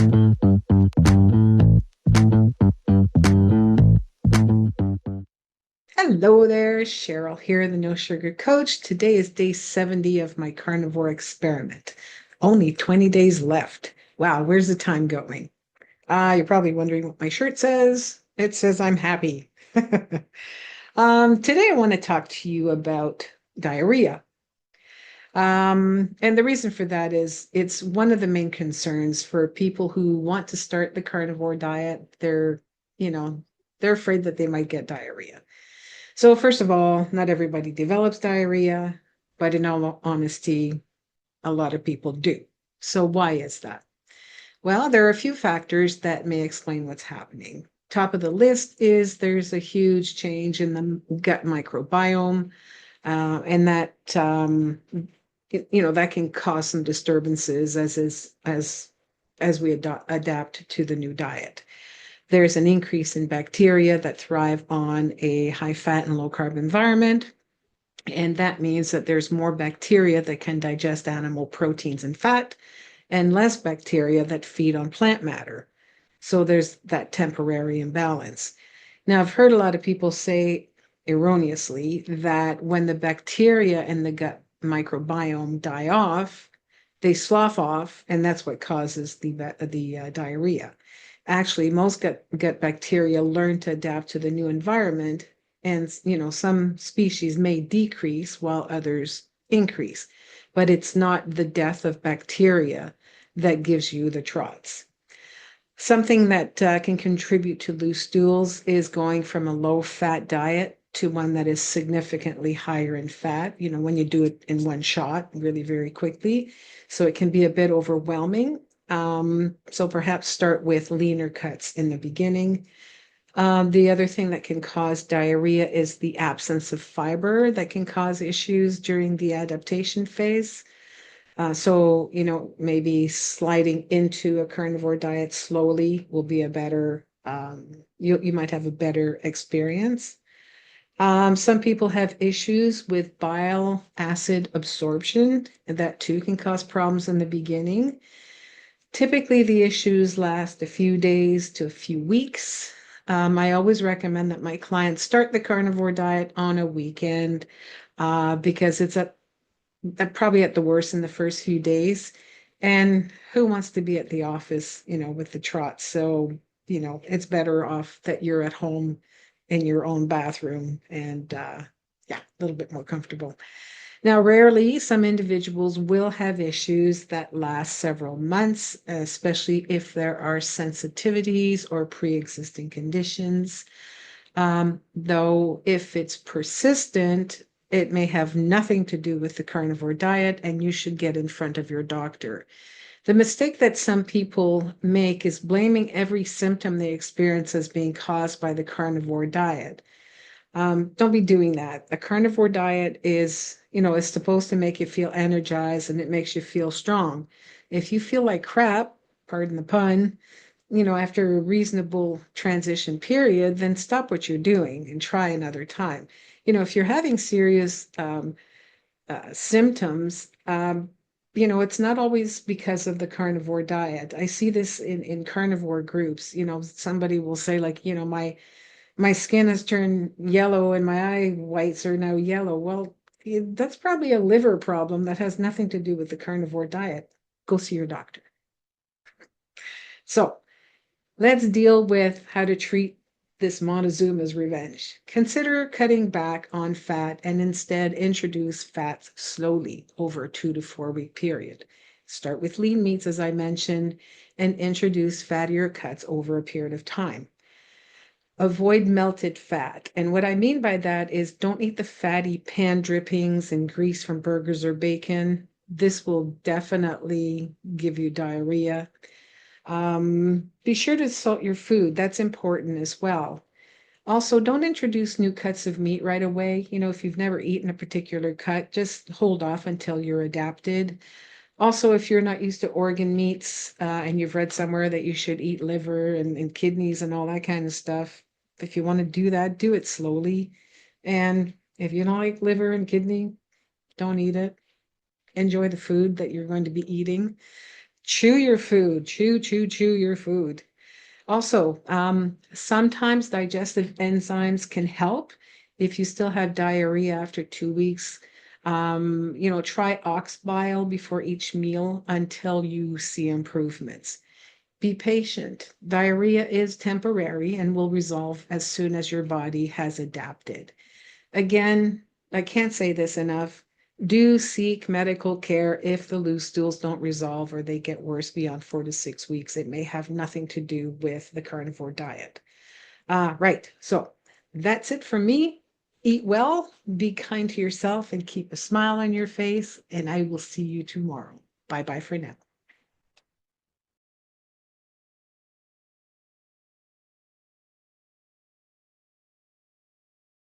Hello there, Cheryl here, the No Sugar Coach. Today is day 70 of my carnivore experiment. Only 20 days left. Wow, where's the time going? You're probably wondering what my shirt says. It says I'm happy. Today I want to talk to you about diarrhea. And the reason for that is it's one of the main concerns for people who want to start the carnivore diet. You know, they're afraid that they might get diarrhea. So, first of all, not everybody develops diarrhea, but in all honesty, a lot of people do. So, why is that? Well, there are a few factors that may explain what's happening. Top of the list is there's a huge change in the gut microbiome, and that can cause some disturbances as we adapt to the new diet. There's an increase in bacteria that thrive on a high fat and low carb environment. And that means that there's more bacteria that can digest animal proteins and fat, and less bacteria that feed on plant matter. So there's that temporary imbalance. Now, I've heard a lot of people say erroneously that when the bacteria in the gut microbiome die off, they slough off, and that's what causes the diarrhea. Actually, most gut bacteria learn to adapt to the new environment, and some species may decrease while others increase, but it's not the death of bacteria that gives you the trots. Something that can contribute to loose stools is going from a low fat diet to one that is significantly higher in fat, when you do it in one shot really very quickly. So it can be a bit overwhelming. So perhaps start with leaner cuts in the beginning. The other thing that can cause diarrhea is the absence of fiber that can cause issues during the adaptation phase. So, maybe sliding into a carnivore diet slowly will be a better, you might have a better experience. Some people have issues with bile acid absorption, and that too can cause problems in the beginning. Typically, the issues last a few days to a few weeks. I always recommend that my clients start the carnivore diet on a weekend because it's probably at the worst in the first few days. And who wants to be at the office, with the trot? So, it's better off that you're at home in your own bathroom and, yeah, a little bit more comfortable. Now, rarely some individuals will have issues that last several months, especially if there are sensitivities or pre-existing conditions. Though if it's persistent, it may have nothing to do with the carnivore diet, and you should get in front of your doctor. The mistake that some people make is blaming every symptom they experience as being caused by the carnivore diet. Don't be doing that. A carnivore diet is supposed to make you feel energized and it makes you feel strong. If you feel like crap, pardon the pun, after a reasonable transition period, then stop what you're doing and try another time. If you're having serious symptoms, it's not always because of the carnivore diet. I see this in carnivore groups. Somebody will say like, my skin has turned yellow and my eye whites are now yellow. Well, that's probably a liver problem that has nothing to do with the carnivore diet. Go see your doctor. So let's deal with how to treat this Montezuma's revenge. Consider cutting back on fat and instead introduce fats slowly over a 2 to 4 week period. Start with lean meats, as I mentioned, and introduce fattier cuts over a period of time. Avoid melted fat. And what I mean by that is don't eat the fatty pan drippings and grease from burgers or bacon. This will definitely give you diarrhea. Be sure to salt your food. That's important as well. Also, don't introduce new cuts of meat right away. If you've never eaten a particular cut, just hold off until you're adapted. Also, if you're not used to organ meats and you've read somewhere that you should eat liver and kidneys and all that kind of stuff, if you want to do that, do it slowly. And if you don't like liver and kidney, don't eat it. Enjoy the food that you're going to be eating. Chew your food. Chew your food. Also, sometimes digestive enzymes can help if you still have diarrhea after 2 weeks. Try ox bile before each meal until you see improvements. Be patient. Diarrhea is temporary and will resolve as soon as your body has adapted. Again, I can't say this enough. Do seek medical care if the loose stools don't resolve or they get worse beyond 4 to 6 weeks. It may have nothing to do with the carnivore diet. Right. So that's it for me. Eat well, be kind to yourself, and keep a smile on your face. And I will see you tomorrow. Bye bye for now.